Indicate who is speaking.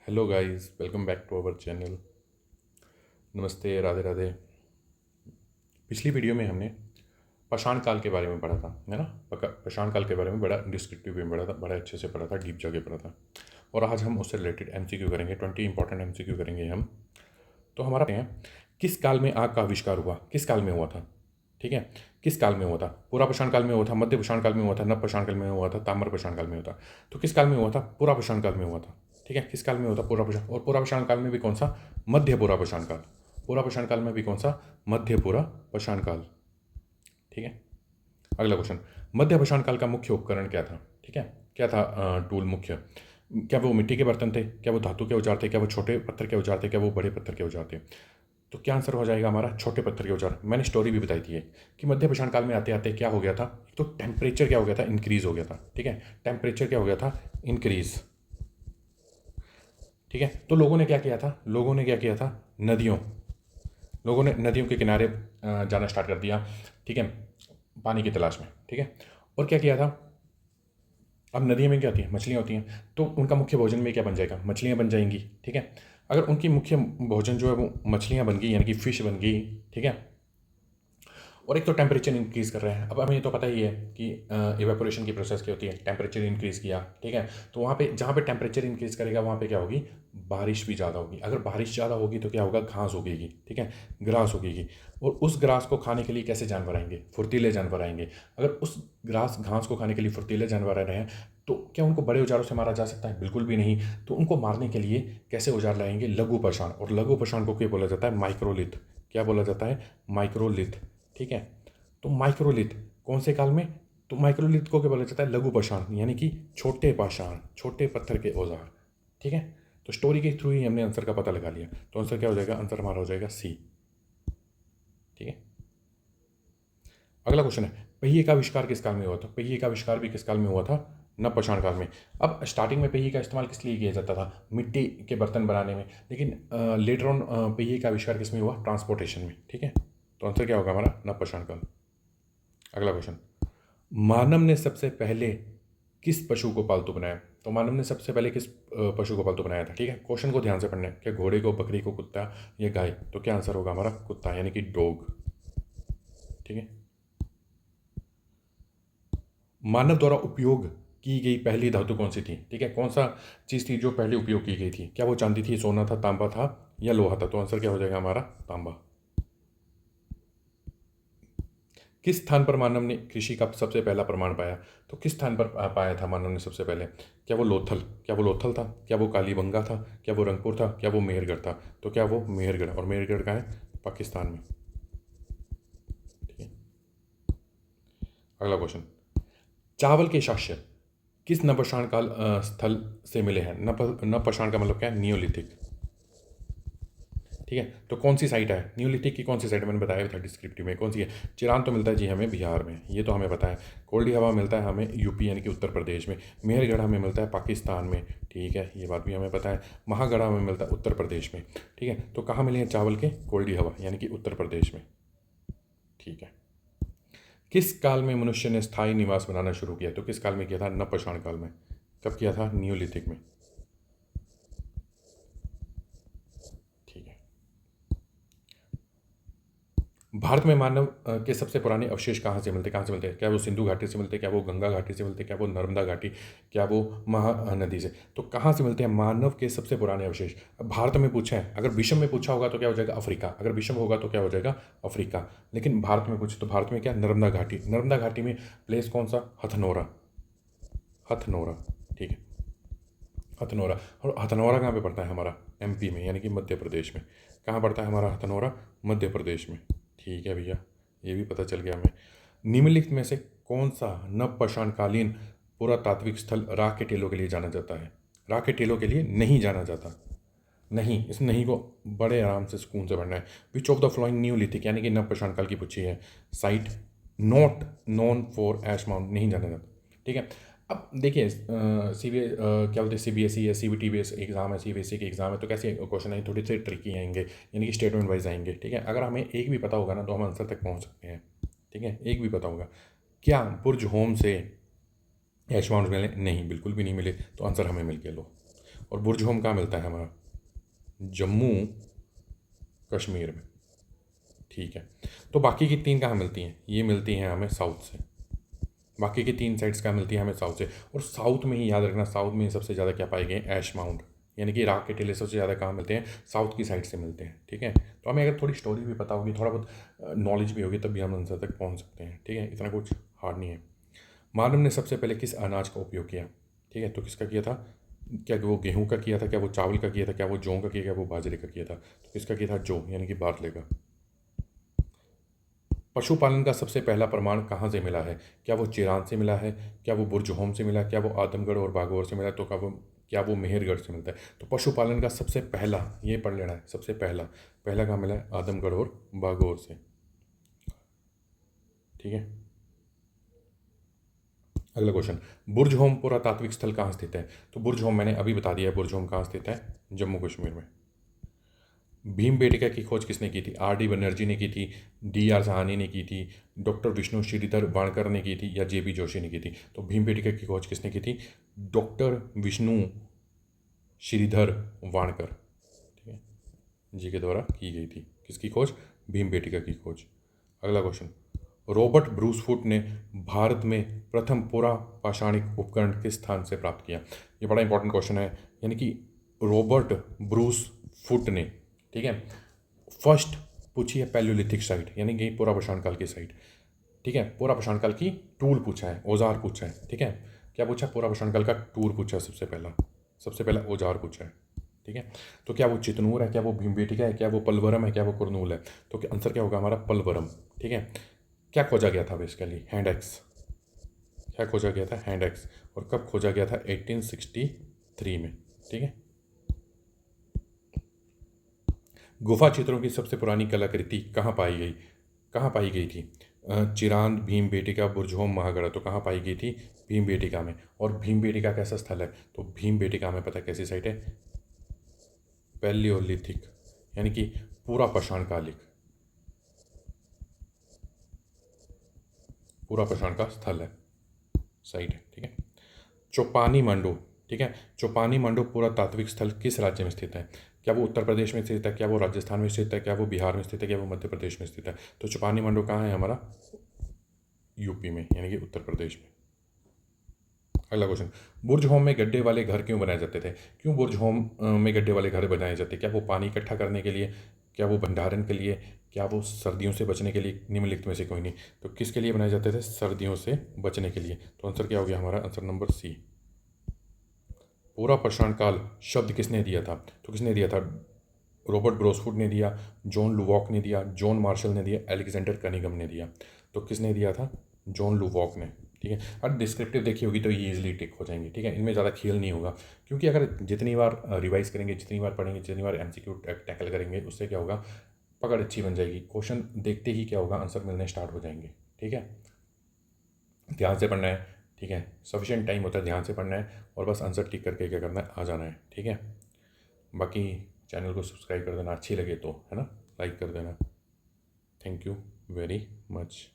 Speaker 1: Hello guys, welcome back to our channel. नमस्ते, राधे राधे। पिछली video में हमने पाषाण काल के बारे में पढ़ा था, है ना। पाषाण काल के बारे में बड़ा डिस्क्रिप्टिव वे में पढ़ा था, बड़ा अच्छे से पढ़ा था, डीप जाके पढ़ा था। और आज हम उससे रिलेटेड एमसीक्यू करेंगे, 20 इंपॉर्टेंट एमसीक्यू करेंगे हम। तो हमारा हैं, किस काल में आग का आविष्कार हुआ, किस काल में हुआ था। ठीक है, किस काल में हुआ था? पूरा पाषाण काल में हुआ था, मध्य पाषाण काल में हुआ था, नव पाषाण काल में हुआ था, ताम्र पाषाण काल में हुआ था। तो किस काल में हुआ था? पूरा पाषाण काल में हुआ था। ठीक है, किस काल में हुआ था? पूरा पाषाण। और पूरा पाषाण काल में भी कौन सा? मध्य पूरा पाषाण काल। पूरा पाषाण काल में भी कौन सा? मध्य पूरा पाषाण काल। ठीक है, अगला क्वेश्चन। मध्य पाषाण काल का मुख्य उपकरण क्या था? ठीक है, क्या था टूल मुख्य? क्या वो मिट्टी के बर्तन थे? क्या वो धातु के औजार थे? क्या वो छोटे पत्थर के औजार थे? क्या वो बड़े पत्थर के औजार थे? तो क्या आंसर हो जाएगा हमारा? छोटे पत्थर के औजार। मैंने स्टोरी भी बताई थी ये, कि मध्य पाषाण काल में आते आते क्या हो गया था, एक तो टेम्परेचर क्या हो गया था, इंक्रीज हो गया था। ठीक है, टेम्परेचर क्या हो गया था? इंक्रीज। ठीक है, तो लोगों ने क्या किया था? लोगों ने क्या किया था? लोगों ने नदियों के किनारे जाना स्टार्ट कर दिया। ठीक है, पानी की तलाश में। ठीक है, और क्या किया था? अब नदियों में क्या होती है? मछलियाँ होती हैं, तो उनका मुख्य भोजन में क्या बन जाएगा? मछलियाँ बन जाएंगी। ठीक है, अगर उनकी मुख्य भोजन जो है वो मछलियाँ बन गई, यानी कि फिश बन गई। ठीक है, और एक तो टेम्परेचर इंक्रीज कर रहे हैं। अब हमें ये तो पता ही है कि इवेपोरेशन की प्रोसेस क्या होती है। टेम्परेचर इंक्रीज किया, ठीक है, तो वहाँ पे जहाँ पे टेम्परेचर इंक्रीज करेगा वहाँ पे क्या होगी? बारिश भी ज़्यादा होगी। अगर बारिश ज़्यादा होगी तो क्या होगा? घास उगेगी। ठीक है, ग्रास उगेगी। और उस ग्रास को खाने के लिए कैसे जानवर आएंगे? फुर्तीले जानवर आएंगे। अगर उस घास को खाने के लिए फुर्तीले जानवर आ रहे हैं, तो क्या उनको बड़े औजारों से मारा जा सकता है? बिल्कुल भी नहीं। तो उनको मारने के लिए कैसे औजार लाएंगे? लघु पाषाण। और लघु पाषाण को क्या बोला जाता है? माइक्रोलिथ। क्या बोला जाता है? माइक्रोलिथ। ठीक है, तो माइक्रोलिथ कौन से काल में? तो माइक्रोलिथ को क्या बोला जाता है? लघु पाषाण, यानी कि छोटे पाषाण, छोटे पत्थर के औजार। ठीक है, तो स्टोरी के थ्रू ही हमने आंसर का पता लगा लिया। तो आंसर क्या हो जाएगा? आंसर हमारा हो जाएगा सी। ठीक है, अगला क्वेश्चन है, पहिए का आविष्कार किस काल में हुआ था? पहिए का आविष्कार भी किस काल में हुआ था? नवपाषाण काल में। अब स्टार्टिंग में पहिए का इस्तेमाल किस लिए किया जाता था? मिट्टी के बर्तन बनाने में। लेकिन लेटर ऑन पहिए का आविष्कार किस में हुआ? ट्रांसपोर्टेशन में। ठीक है, तो आंसर क्या होगा हमारा? नवपाषाण काल। अगला क्वेश्चन, मानव ने सबसे पहले किस पशु को पालतू बनाया? तो मानव ने सबसे पहले किस पशु को पालतू बनाया था? ठीक है, क्वेश्चन को ध्यान से पढ़ना है। क्या घोड़े को, बकरी को, कुत्ता या गाय? तो क्या आंसर होगा हमारा? कुत्ता, यानी कि डॉग। ठीक है, मानव द्वारा उपयोग की गई पहली धातु कौन सी थी? ठीक है, कौन सा चीज़ थी जो पहले उपयोग की गई थी? क्या वो चांदी थी, सोना था, तांबा था या लोहा था? तो आंसर क्या हो जाएगा हमारा? तांबा। किस स्थान पर मानव ने कृषि का सबसे पहला प्रमाण पाया? तो किस स्थान पर पाया था मानव ने सबसे पहले? क्या वो लोथल? क्या वो लोथल था? क्या वो कालीबंगा था? क्या वो रंगपुर था? क्या वो मेहरगढ़ था? तो क्या वो मेहरगढ़, और मेहरगढ़ का है पाकिस्तान में। ठीक है, अगला क्वेश्चन, चावल के शास्य किस नवपाषाण काल स्थल से मिले हैं? नवपाषाण का मतलब क्या है? नियोलिथिक। ठीक है, तो कौन सी साइट है? न्यूलिथिक की कौन सी साइट? मैंने बताया था डिस्क्रिप्टिव में। कौन सी है? चिरान तो मिलता है जी हमें बिहार में, ये तो हमें पता है। कोल्डी हवा मिलता है हमें यूपी, यानी कि उत्तर प्रदेश में। मेहरगढ़ हमें मिलता है पाकिस्तान में। ठीक है, ये बात भी हमें पता है। महागढ़ हमें मिलता है उत्तर प्रदेश में। ठीक है, तो कहाँ मिले हैं चावल के? कोल्डी हवा, यानी कि उत्तर प्रदेश में। ठीक है, किस काल में मनुष्य ने स्थायी निवास बनाना शुरू किया? तो किस काल में किया था? नवपाषाण काल में। कब किया था? न्यूलिथिक में। ठीक है, भारत में मानव के सबसे पुराने अवशेष कहाँ से मिलते हैं? कहाँ से मिलते हैं? क्या वो सिंधु घाटी से मिलते हैं? क्या वो गंगा घाटी से मिलते हैं? क्या वो नर्मदा घाटी? क्या वो महानदी से? तो कहाँ से मिलते हैं मानव के सबसे पुराने अवशेष? अब भारत में पूछा है, अगर विश्व में पूछा होगा तो क्या हो जाएगा? अफ्रीका। अगर विश्व में होगा तो क्या हो जाएगा? अफ्रीका। लेकिन भारत में पूछे तो भारत में क्या? नर्मदा घाटी। नर्मदा घाटी में प्लेस कौन सा? हथनोरा। हथनोरा। ठीक है, हथनोरा। और हथनोरा कहाँ पे पड़ता है हमारा? एमपी में, यानी कि मध्य प्रदेश में। कहाँ पड़ता है हमारा हथनोरा? मध्य प्रदेश में। ठीक है भैया, ये भी पता चल गया हमें। निम्नलिखित में से कौन सा नवपाषाणकालीन पुरातात्विक स्थल राख के टेलों के लिए जाना जाता है? राख के टेलों के लिए नहीं जाना जाता। नहीं, इस नहीं को बड़े आराम से सुकून से पढ़ना है। Which of the following neolithic, यानी कि नवपाषाण काल की पूछी है, site not known for ash mount, नहीं जाना जाता। ठीक है, अब देखिए सी बी क्या बोलते हैं, सी बी एस ई है, C B T base exam है, सी बी एस ई के एग्जाम है, तो कैसे क्वेश्चन आएंगे? थोड़े से ट्रिकी आएंगे, यानी कि स्टेटमेंट वाइज आएंगे। ठीक है, अगर हमें एक भी पता होगा ना तो हम आंसर तक पहुंच सकते हैं। ठीक है, एक भी पता होगा। क्या बुर्ज होम से ऐश माउंट मिले? नहीं, बिल्कुल भी नहीं मिले, तो आंसर हमें मिल गया। लो, और बुर्ज होम कहाँ मिलता है हमारा? जम्मू कश्मीर में। ठीक है, तो बाकी की 3 कहाँ मिलती हैं? ये मिलती हैं हमें साउथ से। बाकी की 3 साइड्स कहाँ मिलती हैं हमें? साउथ से। और साउथ में ही याद रखना, साउथ में ही सबसे ज़्यादा क्या पाए गए हैं? ऐश माउंट, यानी कि राख के टीले सबसे ज़्यादा कहाँ मिलते हैं? साउथ की साइड से मिलते हैं। ठीक है, तो हमें अगर थोड़ी स्टोरी भी पता होगी, थोड़ा बहुत नॉलेज भी होगी, तब भी हम आंसर तक पहुँच सकते हैं। ठीक है, इतना कुछ हार्ड नहीं है। मानव ने सबसे पहले किस अनाज का उपयोग किया? ठीक है, तो किसका किया था? क्या वो गेहूं का किया था? क्या वो चावल का किया था? क्या वो जौ का किया? क्या वो बाजरे का किया था? तो किसका किया था? जौ, यानी कि बार्ले का। पशुपालन का सबसे पहला प्रमाण कहाँ से मिला है? क्या वो चिरांद से मिला है? क्या वो बुर्ज होम से मिला? क्या वो आदमगढ़ और बागौर से मिला? तो क्या वो मेहरगढ़ से मिलता है? तो पशुपालन का सबसे पहला, ये पढ़ लेना है, सबसे पहला, पहला कहाँ मिला है? आदमगढ़ और बागौर से। ठीक है, अगला क्वेश्चन, बुर्ज होम पुरातात्विक स्थल कहाँ स्थित है? तो बुर्ज होम मैंने अभी बता दिया है, बुर्ज होम कहाँ स्थित है? जम्मू कश्मीर में। भीमबेटिका की खोज किसने की थी? आर डी बनर्जी ने की थी, डी आर साहनी ने की थी, डॉक्टर विष्णु श्रीधर वाणकर ने की थी, या जे बी जोशी ने की थी? तो भीमबेटिका की खोज किसने की थी? डॉक्टर विष्णु श्रीधर वाणकर। ठीक है, जी के द्वारा की गई थी। किसकी खोज? भीमबेटिका की खोज। अगला क्वेश्चन, रॉबर्ट ब्रूस फुट ने भारत में प्रथम पूरा पाषाणिक उपकरण किस स्थान से प्राप्त किया? ये बड़ा इंपॉर्टेंट क्वेश्चन है, यानी कि रॉबर्ट ब्रूस फुट ने, ठीक है, फर्स्ट पूछी है पैलियोलिथिक साइट, यानी कि पूरा पाषाण काल की साइट। ठीक है, पूरा पाषाण काल की टूल पूछा है, औजार पूछा है। ठीक है, क्या पूछा? पूरा पाषाण काल का टूर पूछा है सबसे पहला औजार पूछा है। ठीक है, तो क्या वो चितनूर है? क्या वो भीमबेटिका है? क्या वो पलवरम है? क्या वो कुरनूल है? तो आंसर क्या होगा हमारा? पलवरम। ठीक है, क्या खोजा गया था बेसिकली? Hand axe. क्या खोजा गया था? Hand axe. और कब खोजा गया था? 1863 में। ठीक है, गुफा चित्रों की सबसे पुरानी कलाकृति कहाँ पाई गई? कहाँ पाई गई थी? चिरांद, भीमबेटिका, बुर्ज होम, महागढ़। तो कहाँ पाई गई थी? भीमबेटिका में। और भीमबेटिका कैसा स्थल है? तो भीमबेटिका में पता है कैसी साइट है? पैलियोलिथिक, यानी कि पूरा पाषाण कालिक, पूरा पाषाण का स्थल है, साइट है। ठीक है, चौपानी मंडो। ठीक है, चौपानी मंडो पुरातात्विक स्थल किस राज्य में स्थित है? क्या वो उत्तर प्रदेश में स्थित है? क्या वो राजस्थान में स्थित है? क्या वो बिहार में स्थित है? क्या वो मध्य प्रदेश में स्थित है? तो चौपानी मंडो कहाँ है हमारा? यूपी में, यानी कि उत्तर प्रदेश में। अगला क्वेश्चन, बुर्ज होम में गड्ढे वाले घर क्यों बनाए जाते थे? क्यों बुर्ज होम में गड्ढे वाले घर बनाए जाते? क्या वो पानी इकट्ठा करने के लिए? क्या वो भंडारण के लिए? क्या वो सर्दियों से बचने के लिए? निम्नलिखित में से कोई नहीं। तो किसके लिए बनाए जाते थे? सर्दियों से बचने के लिए। तो आंसर क्या हो गया हमारा? Answer number C. पूरा पाषाण काल शब्द किसने दिया था? तो किसने दिया था? रॉबर्ट ब्रोसफुट ने दिया, जॉन लुवॉक ने दिया, जॉन मार्शल ने दिया, अलेक्जेंडर कनिगम ने दिया। तो किसने दिया था? जॉन लुवॉक ने। ठीक है, और डिस्क्रिप्टिव देखी होगी तो ये इजीली टिक हो जाएंगी। ठीक है, इनमें ज़्यादा खेल नहीं होगा, क्योंकि अगर जितनी बार रिवाइज करेंगे, जितनी बार पढ़ेंगे, जितनी बार एमसीक्यू टैकल करेंगे, उससे क्या होगा? पकड़ अच्छी बन जाएगी। क्वेश्चन देखते ही क्या होगा? आंसर मिलने स्टार्ट हो जाएंगे। ठीक है, ध्यान से पढ़ना है। ठीक है, सफिशिएंट टाइम होता है, ध्यान से पढ़ना है, और बस आंसर टिक करके क्या करना है? आ जाना है। ठीक है, बाकी चैनल को सब्सक्राइब कर देना, अच्छी लगे तो, है ना, लाइक कर देना। Thank you very much.